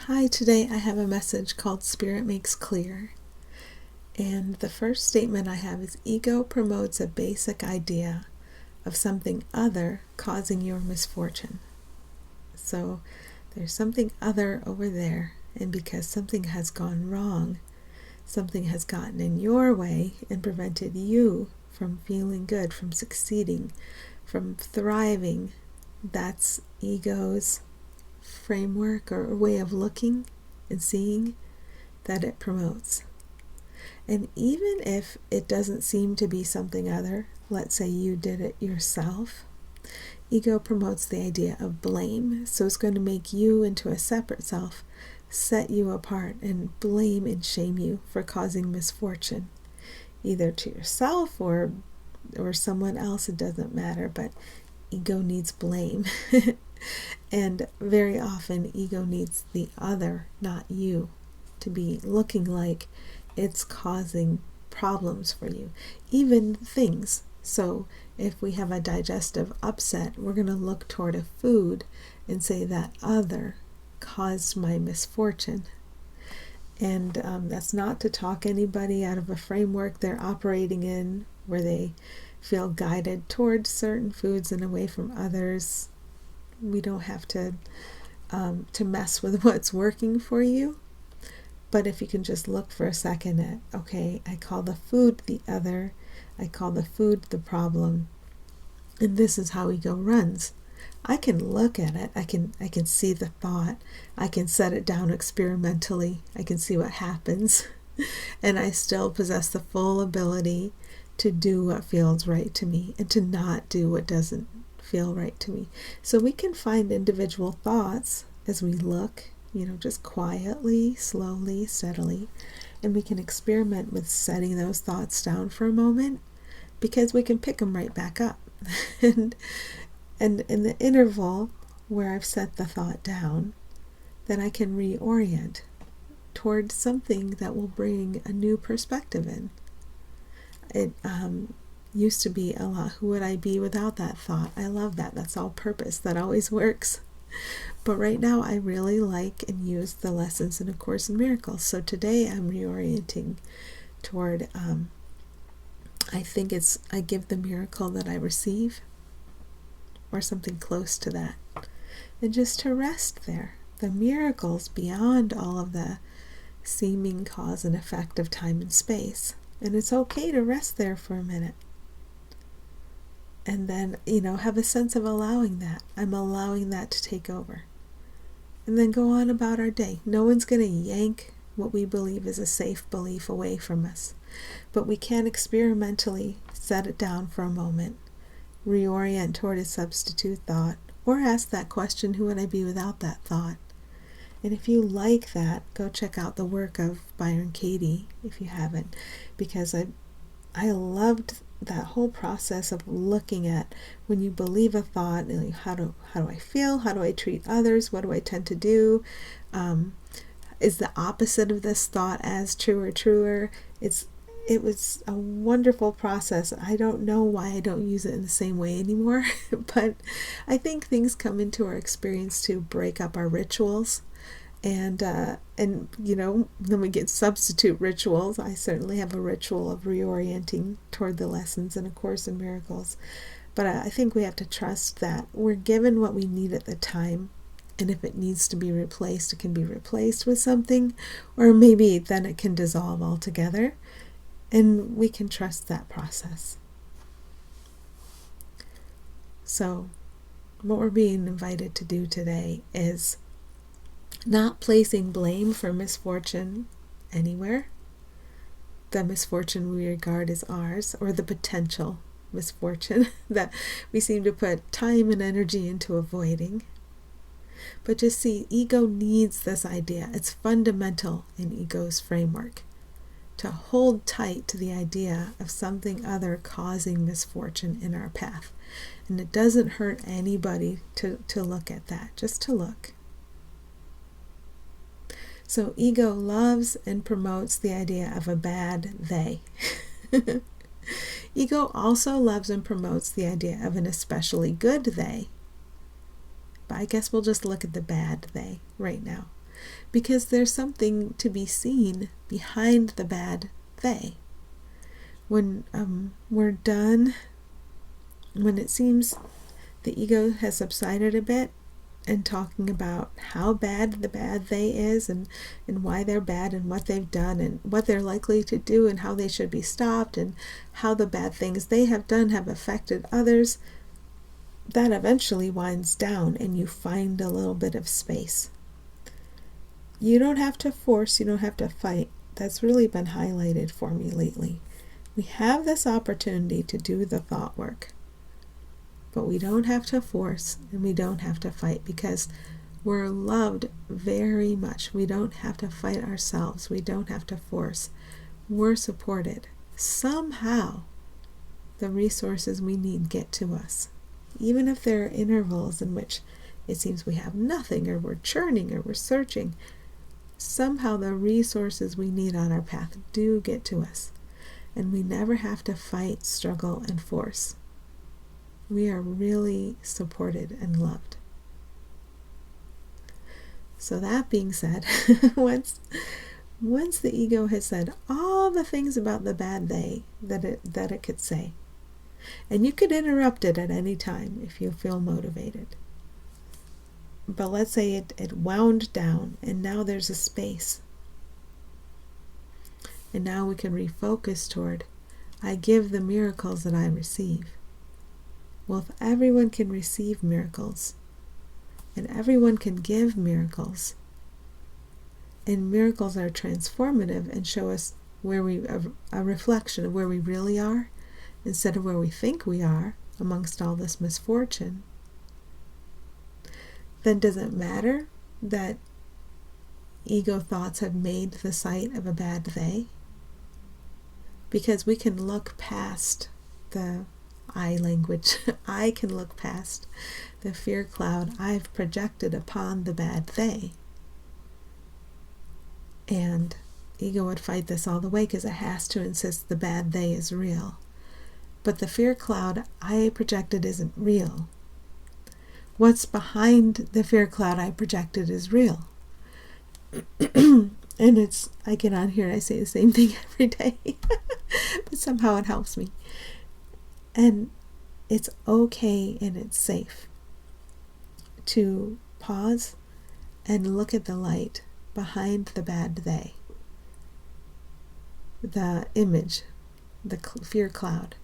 Hi, today I have a message called Spirit Makes Clear. And the first statement I have is ego promotes a basic idea of something other causing your misfortune. So there's something other over there, and because something has gone wrong, something has gotten in your way and prevented you from feeling good, from succeeding, from thriving. That's ego's framework or way of looking and seeing that it promotes. And even if it doesn't seem to be something other, let's say you did it yourself, ego promotes the idea of blame. So it's going to make you into a separate self, set you apart, and blame and shame you for causing misfortune, either to yourself or someone else. It doesn't matter, but ego needs blame. And very often ego needs the other, not you, to be looking like it's causing problems for you, even things. So if we have a digestive upset, we're going to look toward a food and say that other caused my misfortune. And that's not to talk anybody out of a framework they're operating in where they feel guided towards certain foods and away from others. We don't have to mess with what's working for you. But if you can just look for a second at, okay, I call the food the other, I call the food the problem, and this is how ego runs. I can look at it, I can see the thought, I can set it down experimentally, I can see what happens, and I still possess the full ability to do what feels right to me and to not do what doesn't feel right to me. So we can find individual thoughts as we look, just quietly, slowly, steadily, and we can experiment with setting those thoughts down for a moment, because we can pick them right back up. and in the interval where I've set the thought down, then I can reorient towards something that will bring a new perspective in. It used to be a lot, who would I be without that thought? I love that. That's all purpose. That always works. But right now I really like and use the lessons in A Course in Miracles. So today I'm reorienting toward, I think I give the miracle that I receive, or something close to that. And just to rest there. The miracle's beyond all of the seeming cause and effect of time and space. And it's okay to rest there for a minute. And then, have a sense of allowing that. I'm allowing that to take over. And then go on about our day. No one's going to yank what we believe is a safe belief away from us. But we can experimentally set it down for a moment, reorient toward a substitute thought, or ask that question, who would I be without that thought? And if you like that, go check out the work of Byron Katie, if you haven't, because I loved that whole process of looking at when you believe a thought, like how do I feel? How do I treat others? What do I tend to do? Is the opposite of this thought as true or truer? It was a wonderful process. I don't know why I don't use it in the same way anymore, but I think things come into our experience to break up our rituals. And then we get substitute rituals. I certainly have a ritual of reorienting toward the lessons in A Course in Miracles. But I think we have to trust that we're given what we need at the time. And if it needs to be replaced, it can be replaced with something. Or maybe then it can dissolve altogether. And we can trust that process. So what we're being invited to do today is not placing blame for misfortune anywhere. The misfortune we regard as ours, or the potential misfortune that we seem to put time and energy into avoiding. But just see, ego needs this idea. It's fundamental in ego's framework to hold tight to the idea of something other causing misfortune in our path. And it doesn't hurt anybody to look at that, just to look. So ego loves and promotes the idea of a bad they. Ego also loves and promotes the idea of an especially good they. But I guess we'll just look at the bad they right now. because there's something to be seen behind the bad they. When we're done, when it seems the ego has subsided a bit, and talking about how bad the bad they is, and why they're bad, and what they've done, and what they're likely to do, and how they should be stopped, and how the bad things they have done have affected others, that eventually winds down and you find a little bit of space. You don't have to force, you don't have to fight. That's really been highlighted for me lately. We have this opportunity to do the thought work, but we don't have to force and we don't have to fight, because we're loved very much. We don't have to fight ourselves. We don't have to force. We're supported. Somehow the resources we need get to us. Even if there are intervals in which it seems we have nothing, or we're churning, or we're searching, somehow the resources we need on our path do get to us. And we never have to fight, struggle, and force. We are really supported and loved. So that being said, once the ego has said all the things about the bad they that it could say, and you could interrupt it at any time if you feel motivated. But let's say it wound down, and now there's a space. And now we can refocus toward, I give the miracles that I receive. Well, if everyone can receive miracles, and everyone can give miracles, and miracles are transformative and show us a reflection of where we really are, instead of where we think we are amongst all this misfortune, then does it matter that ego thoughts have made the sight of a bad they? Because we can look past the I language. I can look past the fear cloud I've projected upon the bad they. And ego would fight this all the way, because it has to insist the bad they is real. But the fear cloud I projected isn't real. What's behind the fear cloud I projected is real. And I get on here and I say the same thing every day. But somehow it helps me. And it's okay and it's safe to pause and look at the light behind the bad they. The image, the fear cloud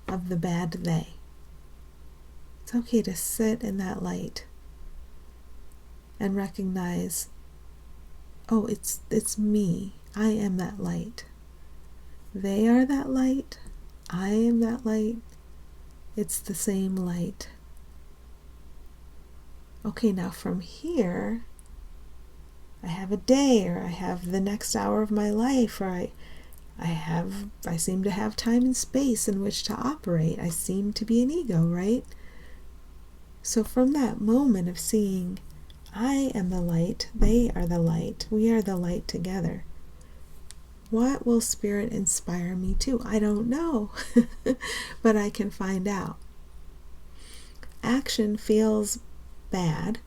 of the bad they. It's okay to sit in that light and recognize, oh, it's me. I am that light. They are that light. I am that light. It's the same light. Okay, now from here, I have a day, or I have the next hour of my life, or I seem to have time and space in which to operate. I seem to be an ego, right? So from that moment of seeing, I am the light, they are the light, we are the light together, what will Spirit inspire me to? I don't know, but I can find out. Action feels bad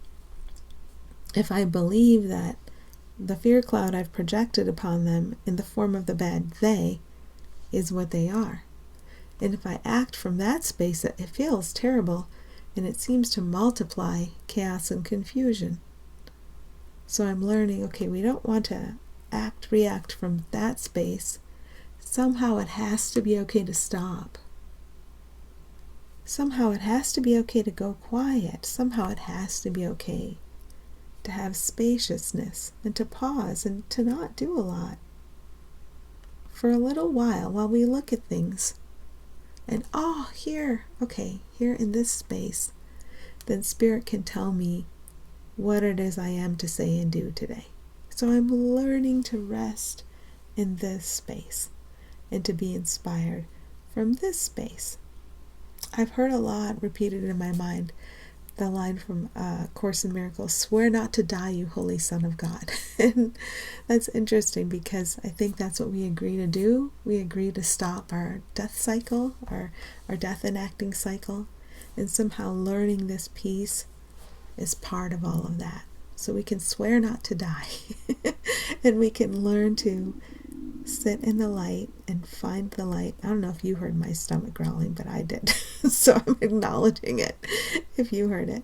if I believe that the fear cloud I've projected upon them in the form of the bad they is what they are. And if I act from that space, it feels terrible, and it seems to multiply chaos and confusion. So I'm learning, okay, we don't want to react from that space. Somehow it has to be okay to stop. Somehow it has to be okay to go quiet. Somehow it has to be okay to have spaciousness and to pause and to not do a lot. For a little while we look at things and, here in this space, then Spirit can tell me what it is I am to say and do today. So I'm learning to rest in this space and to be inspired from this space. I've heard a lot repeated in my mind, the line from Course in Miracles, "Swear not to die, you holy Son of God." And that's interesting, because I think that's what we agree to do. We agree to stop our death cycle, our death enacting cycle, and somehow learning this piece is part of all of that. so we can swear not to die. And we can learn to sit in the light and find the light. I don't know if you heard my stomach growling, but I did. So I'm acknowledging it if you heard it.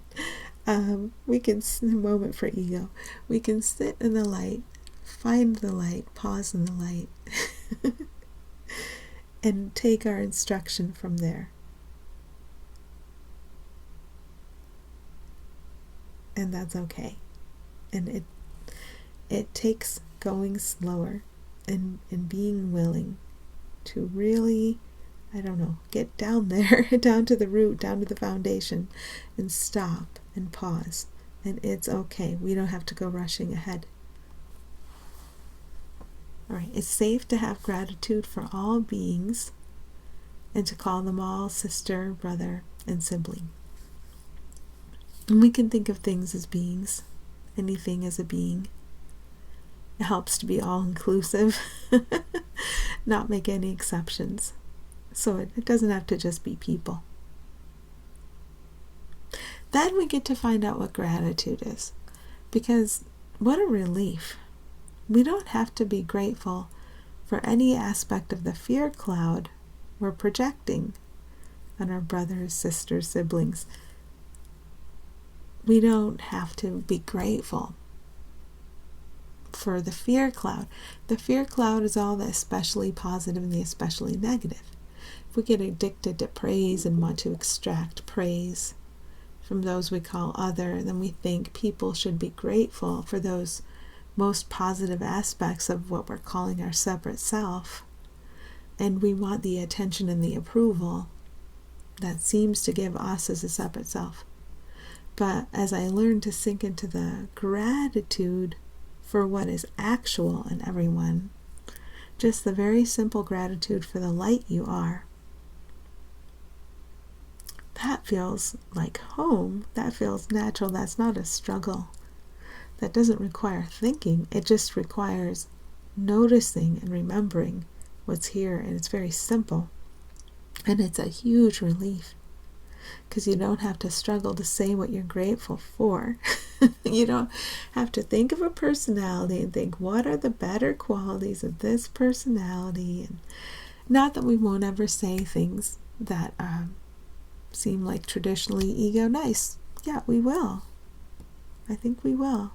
We can, a moment for ego, we can sit in the light, find the light, pause in the light, and take our instruction from there. And that's okay. And it takes going slower and being willing to really, I don't know, get down there, down to the root, down to the foundation, and stop and pause. And it's okay. We don't have to go rushing ahead. All right, it's safe to have gratitude for all beings and to call them all sister, brother, and sibling. And we can think of things as beings, anything as a being. It helps to be all-inclusive, not make any exceptions. So it doesn't have to just be people. Then we get to find out what gratitude is. Because what a relief. We don't have to be grateful for any aspect of the fear cloud we're projecting on our brothers, sisters, siblings. We don't have to be grateful for the fear cloud. The fear cloud is all the especially positive and the especially negative. If we get addicted to praise and want to extract praise from those we call other, then we think people should be grateful for those most positive aspects of what we're calling our separate self. And we want the attention and the approval that seems to give us as a separate self. But as I learned to sink into the gratitude for what is actual in everyone, just the very simple gratitude for the light you are, that feels like home. That feels natural. That's not a struggle. That doesn't require thinking. It just requires noticing and remembering what's here. And it's very simple. And it's a huge relief because you don't have to struggle to say what you're grateful for. You don't have to think of a personality and think, what are the better qualities of this personality? And not that we won't ever say things that seem like traditionally ego nice. Yeah, we will. I think we will.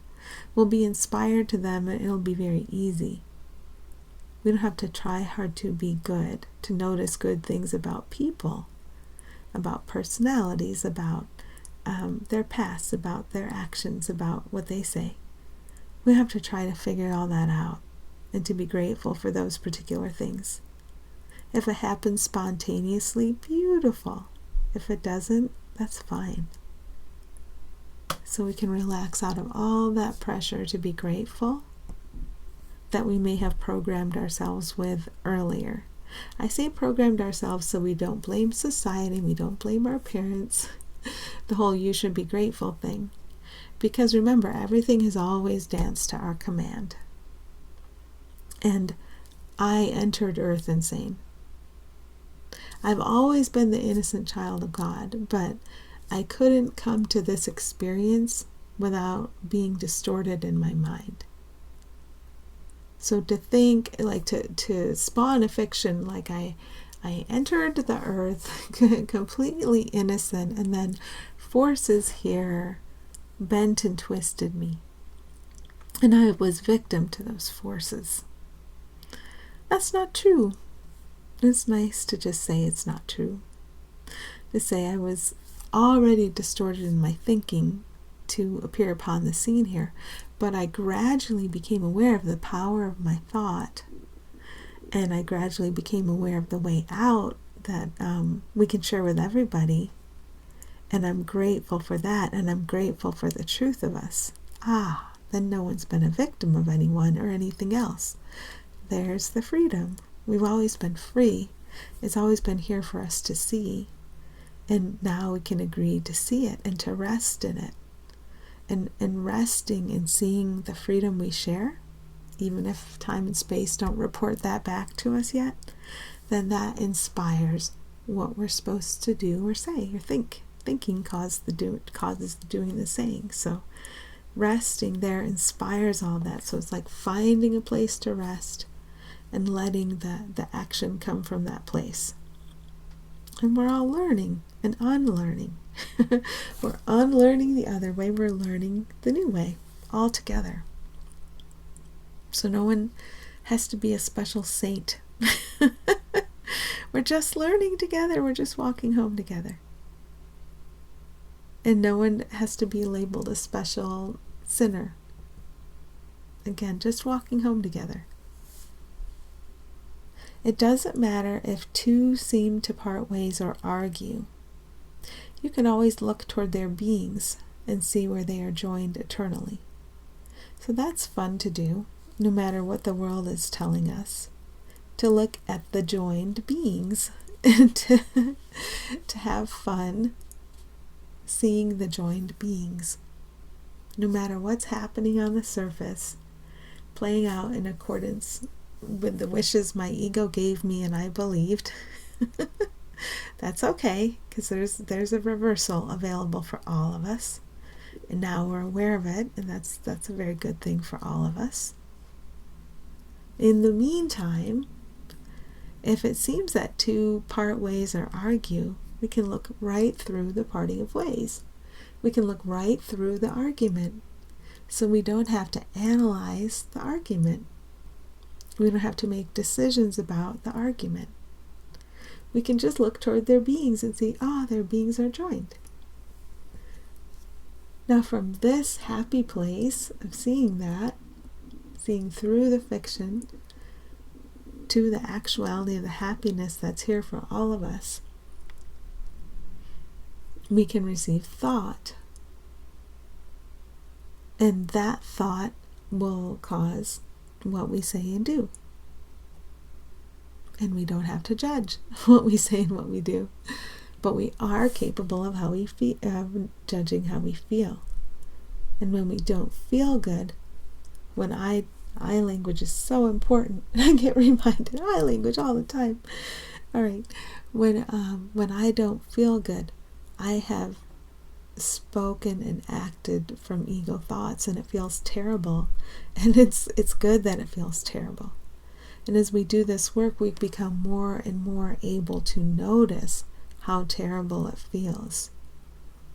We'll be inspired to them and it'll be very easy. We don't have to try hard to be good, to notice good things about people, about personalities, about their past, about their actions, about what they say. We have to try to figure all that out and to be grateful for those particular things. If it happens spontaneously, beautiful. If it doesn't, that's fine. So we can relax out of all that pressure to be grateful that we may have programmed ourselves with earlier. I say programmed ourselves so we don't blame society, we don't blame our parents, the whole you should be grateful thing. Because remember, everything has always danced to our command. And I entered earth insane. I've always been the innocent child of God, but I couldn't come to this experience without being distorted in my mind. So to think, like to spawn a fiction, like I entered the earth completely innocent, and then forces here bent and twisted me. And I was victim to those forces. That's not true. It's nice to just say it's not true. To say I was already distorted in my thinking to appear upon the scene here, but I gradually became aware of the power of my thought, and I gradually became aware of the way out that we can share with everybody, and I'm grateful for that, and I'm grateful for the truth of us. Then no one's been a victim of anyone or anything else. There's the freedom. We've always been free. It's always been here for us to see. And now we can agree to see it and to rest in it. And resting and seeing the freedom we share, even if time and space don't report that back to us yet, then that inspires what we're supposed to do or say or think. Thinking causes the doing the saying. So resting there inspires all that. So it's like finding a place to rest and letting the action come from that place. And we're all learning and unlearning. We're unlearning the other way, we're learning the new way all together. So no one has to be a special saint. We're just learning together, we're just walking home together. And no one has to be labeled a special sinner. Again, just walking home together. It doesn't matter if two seem to part ways or argue. You can always look toward their beings and see where they are joined eternally. So that's fun to do, no matter what the world is telling us. To look at the joined beings and to have fun seeing the joined beings. No matter what's happening on the surface, playing out in accordance with the wishes my ego gave me and I believed. That's okay, because there's a reversal available for all of us. And now we're aware of it, and that's a very good thing for all of us. In the meantime, if it seems that two part ways or argue, we can look right through the parting of ways. We can look right through the argument. So we don't have to analyze the argument. We don't have to make decisions about the argument. We can just look toward their beings and see, their beings are joined. Now from this happy place of seeing that, seeing through the fiction to the actuality of the happiness that's here for all of us, we can receive thought. And that thought will cause what we say and do. And we don't have to judge what we say and what we do. But we are capable of judging how we feel. And when we don't feel good, when I language is so important. I get reminded, I language all the time. All right. When I don't feel good, I have spoken and acted from ego thoughts, and it feels terrible. And it's good that it feels terrible. And as we do this work, we become more and more able to notice how terrible it feels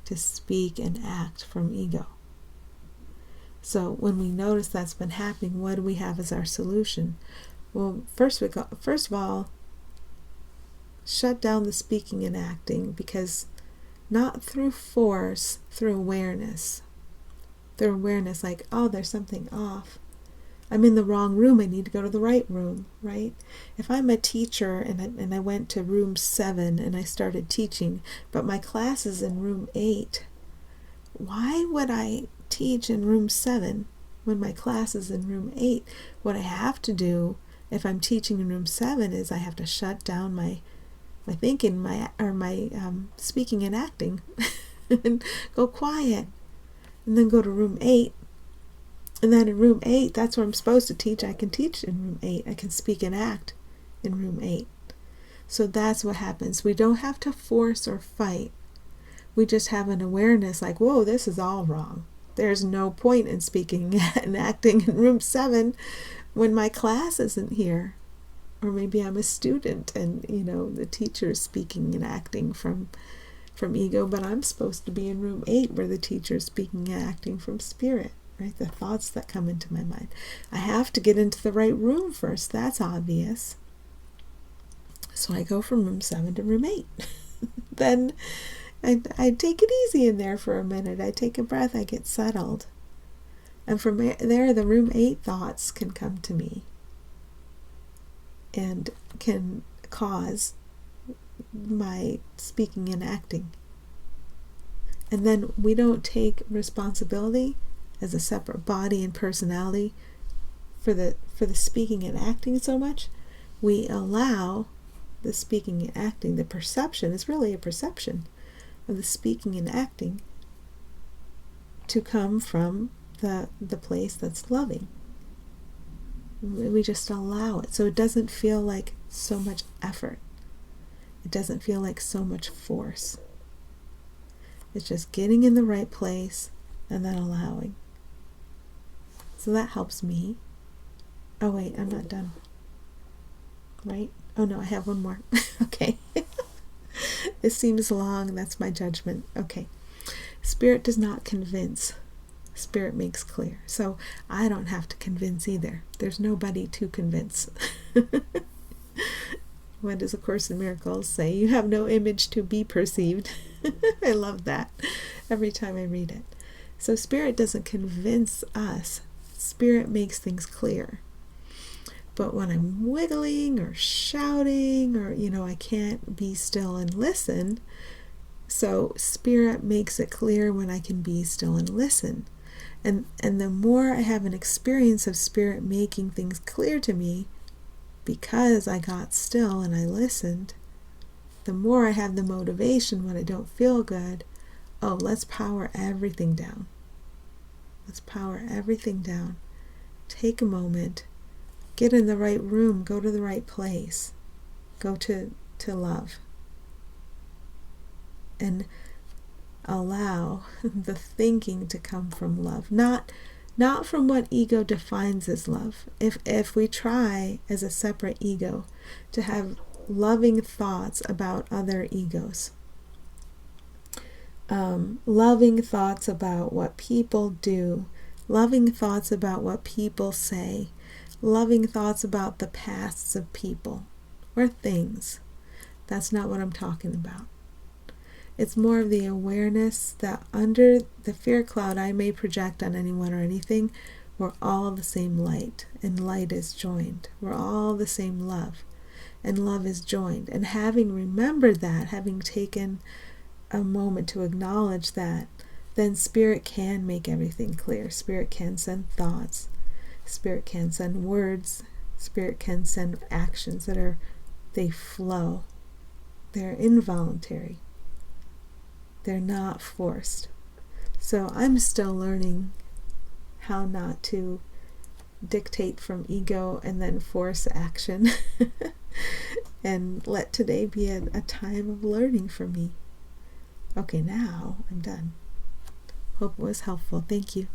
to speak and act from ego. So when we notice that's been happening, what do we have as our solution? Well, first of all, shut down the speaking and acting, because not through force, through awareness. Through awareness, like, there's something off. I'm in the wrong room. I need to go to the right room, right? If I'm a teacher and I went to room 7 and I started teaching, but my class is in room 8, why would I teach in room 7 when my class is in room 8? What I have to do if I'm teaching in room 7 is I have to shut down my thinking, my speaking and acting and go quiet, and then go to room 8. And then in room 8, that's where I'm supposed to teach. I can teach in room 8. I can speak and act in room 8. So that's what happens. We don't have to force or fight. We just have an awareness like, whoa, this is all wrong. There's no point in speaking and acting in room 7 when my class isn't here. Or maybe I'm a student and, the teacher's speaking and acting from ego, but I'm supposed to be in room 8 where the teacher's speaking and acting from spirit. Right? The thoughts that come into my mind. I have to get into the right room first. That's obvious. So I go from room 7 to room 8. Then I take it easy in there for a minute. I take a breath. I get settled. And from there, the room 8 thoughts can come to me and can cause my speaking and acting. And then we don't take responsibility as a separate body and personality for the speaking and acting so much. We allow the speaking and acting, the perception is really a perception of the speaking and acting, to come from the place that's loving. We just allow it, so it doesn't feel like so much effort. It doesn't feel like so much force. It's just getting in the right place and then allowing. So that helps me. Oh wait, I'm not done. Right? Oh no, I have one more. Okay. This seems long. That's my judgment. Okay. Spirit does not convince. Spirit makes clear. So I don't have to convince either. There's nobody to convince. What does A Course in Miracles say? You have no image to be perceived. I love that every time I read it. So Spirit doesn't convince us. Spirit makes things clear. But when I'm wiggling or shouting or, I can't be still and listen, so Spirit makes it clear when I can be still and listen. And the more I have an experience of Spirit making things clear to me, because I got still and I listened, the more I have the motivation when I don't feel good, let's power everything down. Let's power everything down. Take a moment, get in the right room, go to the right place, go to love. And allow the thinking to come from love, not from what ego defines as love. If we try as a separate ego to have loving thoughts about other egos, loving thoughts about what people do, loving thoughts about what people say, loving thoughts about the pasts of people or things, that's not what I'm talking about. It's more of the awareness that under the fear cloud I may project on anyone or anything, we're all the same light, and light is joined. We're all the same love, and love is joined. And having remembered that, having taken a moment to acknowledge that, then Spirit can make everything clear. Spirit can send thoughts. Spirit can send words. Spirit can send actions they flow. They're involuntary. They're not forced. So I'm still learning how not to dictate from ego and then force action. And let today be a time of learning for me. Okay, now I'm done. Hope it was helpful. Thank you.